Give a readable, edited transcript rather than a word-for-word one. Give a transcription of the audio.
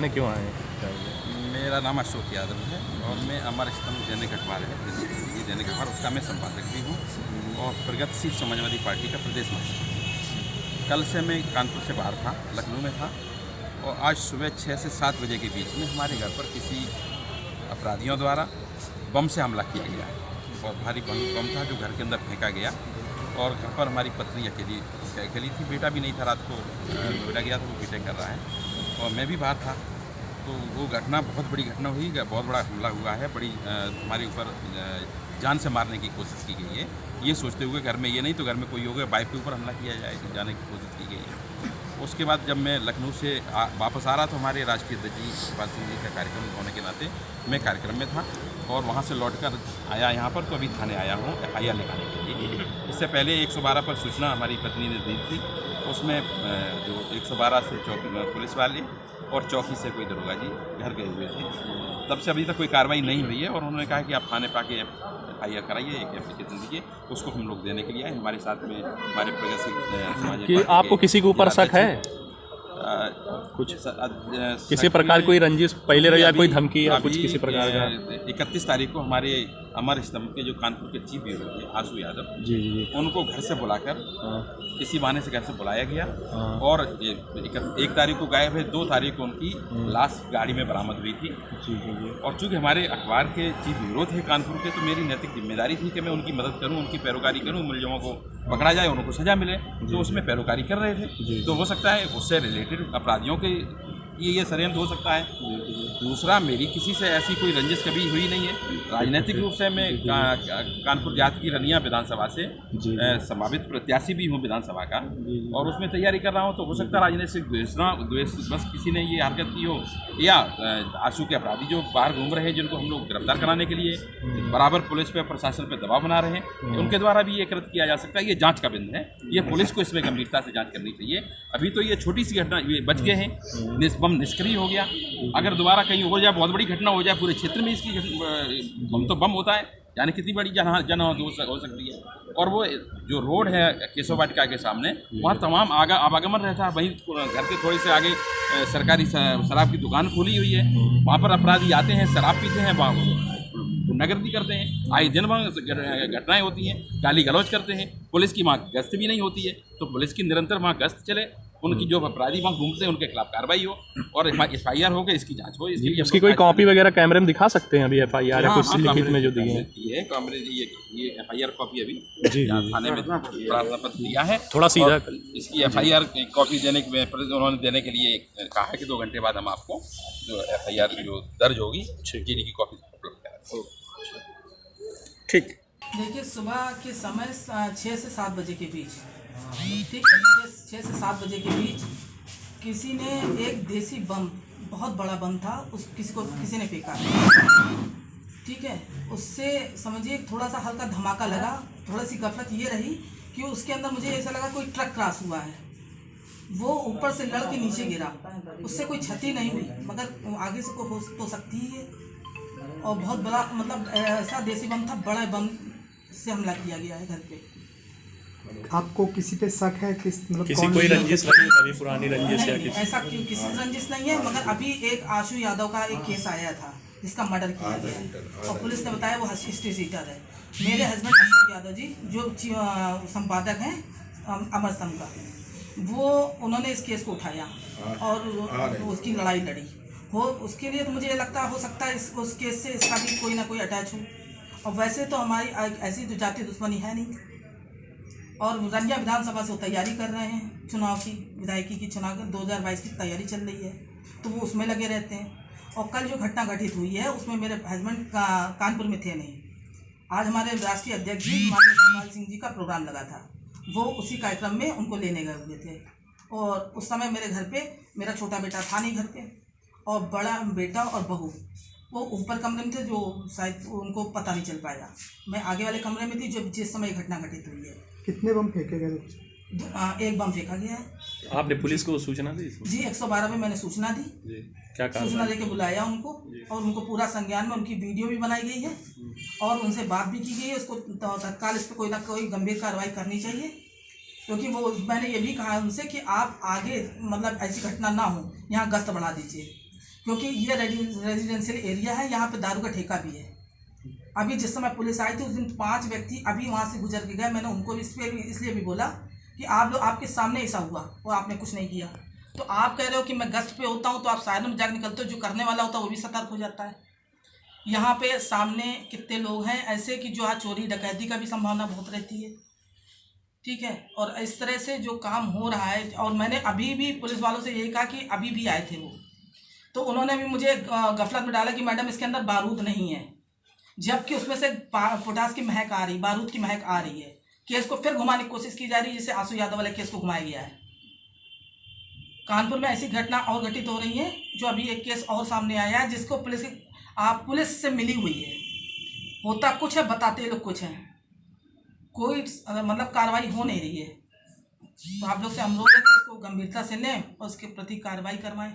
थाने क्यों आए हैं? मेरा नाम अशोक यादव है और मैं अमर स्तंभ दैनिक अखबार है, ये दैनिक अखबार, उसका मैं संपादक भी हूँ और प्रगतिशील समाजवादी पार्टी का प्रदेश महासचिव। कल से मैं कानपुर से बाहर था, लखनऊ में था और आज सुबह 6 से 7 बजे के बीच में हमारे घर पर किसी अपराधियों द्वारा बम से हमला किया गया है और भारी बम था जो घर के अंदर फेंका गया और घर पर हमारी पत्नी अकेली थी, बेटा भी नहीं था, रात को बेटा गया था, वो बीटेक कर रहा है और मैं भी बाहर था। तो वो घटना बहुत बड़ी घटना हुई, बहुत बड़ा हमला हुआ है, बड़ी हमारे ऊपर जान से मारने की कोशिश की गई है, ये सोचते हुए घर में ये नहीं तो घर में कोई हो गया, बाइक के ऊपर हमला किया जाए जाने की कोशिश की गई है। उसके बाद जब मैं लखनऊ से वापस आ रहा था, हमारे राष्ट्रीय अध्यक्ष जी शिवपाल सिंह जी का कार्यक्रम होने के नाते मैं कार्यक्रम में था और वहाँ से लौटकर आया यहाँ पर, तो अभी थाने आया हूँ FIR लिखाने के लिए। इससे पहले 112 पर सूचना हमारी पत्नी ने दी थी, उसमें जो 112 से चौकी पुलिस वाले और चौकी से कोई दरोगा जी घर गए हुए थे, तब से अभी तक कोई कार्रवाई नहीं हुई है और उन्होंने कहा कि आप थाने पर आके FIR कराइए, एक एप्लीकेशन दीजिए, उसको हम लोग देने के लिए आए। हमारे साथ में हमारे प्रगतिशील समाज कि आपको किसी के ऊपर शक है कुछ किसी प्रकार कोई रंजिश पहले रही या कोई धमकी या कुछ किसी प्रकार का? 31 तारीख को हमारे अमर स्तंभ के जो कानपुर के चीफ ब्यूरो थे आशु यादव जी, उनको घर से बुलाकर किसी बहाने से घर से बुलाया गया और 1 तारीख को गायब है, 2 तारीख को उनकी लाश गाड़ी में बरामद हुई थी। और चूँकि हमारे अखबार के चीफ ब्यूरो थे कानपुर के, तो मेरी नैतिक जिम्मेदारी थी कि मैं उनकी मदद करूं, उनकी पैरोकारी करूं, मुलजिमों को पकड़ा जाए, उनको सजा मिले, तो उसमें पैरोकारी कर रहे थे। तो हो सकता है उससे रिलेटेड अपराधियों के ये षड्यंत्र हो सकता है। दूसरा, मेरी किसी से ऐसी कोई रंजिश कभी हुई नहीं है। राजनीतिक रूप से मैं कानपुर देहात की रनिया विधानसभा से संभावित प्रत्याशी भी हूँ विधानसभा का और उसमें तैयारी कर रहा हूँ। तो हो सकता है राजनीतिक द्वेष बस किसी ने ये हरकत की हो या आंसू के अपराधी जो बाहर घूम रहे हैं, जिनको हम लोग गिरफ्तार कराने के लिए बराबर पुलिस पे प्रशासन पे दबाव बना रहे हैं, उनके द्वारा भी ये कृत्य किया जा सकता है। ये जाँच का बिंदु है, ये पुलिस को इसमें गंभीरता से जाँच करनी चाहिए। अभी तो ये छोटी सी घटना बच गए हैं, बम निष्क्रिय हो गया, अगर दोबारा कहीं हो जाए, बहुत बड़ी घटना हो जाए पूरे क्षेत्र में, इसकी बम तो बम होता है, यानी कितनी बड़ी जन हो सकती है। और वो जो रोड है केशव वाटिका के सामने, वहाँ तमाम आवागमन रहता है, वहीं घर के थोड़े से आगे सरकारी शराब की दुकान खुली हुई है, वहाँ पर अपराधी आते हैं, शराब पीते हैं, वहाँ गुंडागर्दी करते हैं, आए दिन वहाँ घटनाएं होती हैं, गाली गलौज करते हैं, पुलिस की वहाँ गश्त भी नहीं होती है, तो पुलिस की निरंतर वहाँ गश्त चले, उनकी जो अपराधी वहाँ घूमते हैं उनके खिलाफ कार्रवाई हो और FIR हो के इसकी जांच हो। इसकी कोई कॉपी वगैरह कैमरे में दिखा सकते हैं अभी FIR या कुछ लिखित में जो दिए हैं? ये कैमरे ये FIR कॉपी अभी थाने में प्रार्थना पत्र दिया है, थोड़ा सीधा इसकी FIR कॉपी देने के उन्होंने देने के लिए कहा है कि 2 घंटे बाद हम आपको जो FIR जो दर्ज होगी जीडी की कॉपी उपलब्ध कराएंगे। ठीक। देखिए, सुबह के समय 6 से 7 बजे के बीच, ठीक है, 6 से 7 बजे के बीच किसी ने एक देसी बम, बहुत बड़ा बम था, किसी ने फेंका, ठीक है। उससे समझिए थोड़ा सा हल्का धमाका लगा, थोड़ी सी गफलत ये रही कि उसके अंदर मुझे ऐसा लगा कोई ट्रक क्रॉस हुआ है, वो ऊपर से लड़ के नीचे गिरा, उससे कोई क्षति नहीं हुई, मगर आगे से हो तो सकती ही है। और बहुत बड़ा, मतलब ऐसा देसी बम था, बड़ा बम से हमला किया गया है घर पे। आपको किसी पे शक है? मतलब किसी कोई रंजिश नहीं, कभी पुरानी रंजिश या किसी? ऐसा क्यों, किसी रंजिश नहीं है, मगर अभी एक आशु यादव का एक केस आया था जिसका मर्डर किया गया और पुलिस ने बताया वो हिस्ट्री सीटर है। मेरे हस्बैंड अशोक यादव जी जो संपादक हैं अमर स्तंभ का, वो उन्होंने इस केस को उठाया और उसकी लड़ाई लड़ी हो, उसके लिए तो मुझे लगता हो सकता है उस केस से इसका भी कोई ना कोई अटैच हो। और वैसे तो हमारी ऐसी तो जातीय दुश्मनी है नहीं, और रनिया विधानसभा से तैयारी कर रहे हैं चुनाव की, विधायकी की चुनाव 2022 की तैयारी चल रही है, तो वो उसमें लगे रहते हैं। और कल जो घटना घटित हुई है उसमें मेरे हस्बैंड कानपुर में थे नहीं, आज हमारे राष्ट्रीय अध्यक्ष जी माननीय शिवपाल सिंह जी का प्रोग्राम लगा था, वो उसी कार्यक्रम में उनको लेने गए हुए थे। और उस समय मेरे घर पे मेरा छोटा बेटा था नहीं घर पे, और बड़ा बेटा और बहू वो ऊपर कमरे में थे, जो शायद उनको पता नहीं चल पाया। मैं आगे वाले कमरे में थी जब जिस समय घटना घटित हुई है। कितने बम फेंके गए? एक बम फेंका गया है। आपने पुलिस को सूचना दी? जी, 112 में मैंने सूचना दी। क्या कहा? सूचना देके बुलाया उनको और उनको पूरा संज्ञान में, उनकी वीडियो भी बनाई गई है और उनसे बात भी की गई है। उसको तत्काल इस पर कोई ना कोई गंभीर कार्रवाई करनी चाहिए, क्योंकि वो मैंने ये भी कहा उनसे कि आप आगे मतलब ऐसी घटना ना हो, यहाँ गश्त बढ़ा दीजिए, क्योंकि ये रेजिडेंशियल एरिया है, यहाँ पे दारू का ठेका भी है। अभी जिस समय पुलिस आई थी उस दिन 5 व्यक्ति अभी वहाँ से गुजर के गए। मैंने उनको इस पर भी इसलिए भी बोला कि आप लोग आपके सामने ऐसा हुआ और आपने कुछ नहीं किया। तो आप कह रहे हो कि मैं गश्त पे होता हूँ तो आप साइड में जाकर निकलते हो, जो करने वाला होता है वो भी सतर्क हो जाता है। यहाँ पे सामने कितने लोग हैं ऐसे कि जो आज चोरी डकैती का भी संभावना बहुत रहती है, ठीक है। और इस तरह से जो काम हो रहा है, और मैंने अभी भी पुलिस वालों से यही कहा कि अभी भी आए थे वो, तो उन्होंने भी मुझे गफलत में डाला कि मैडम इसके अंदर बारूद नहीं है, जबकि उसमें से पोटास की महक आ रही, बारूद की महक आ रही है। केस को फिर घुमाने की कोशिश की जा रही है, जैसे आंसू यादव वाले केस को घुमाया गया है। कानपुर में ऐसी घटना और घटित हो रही है, जो अभी एक केस और सामने आया है जिसको पुलिस से मिली हुई है। होता कुछ है, बताते लोग कुछ हैं, कोई मतलब कार्रवाई हो नहीं रही है। तो आप लोग से अनुरोध है कि इसको गंभीरता से लें और उसके प्रति कार्रवाई करवाएं।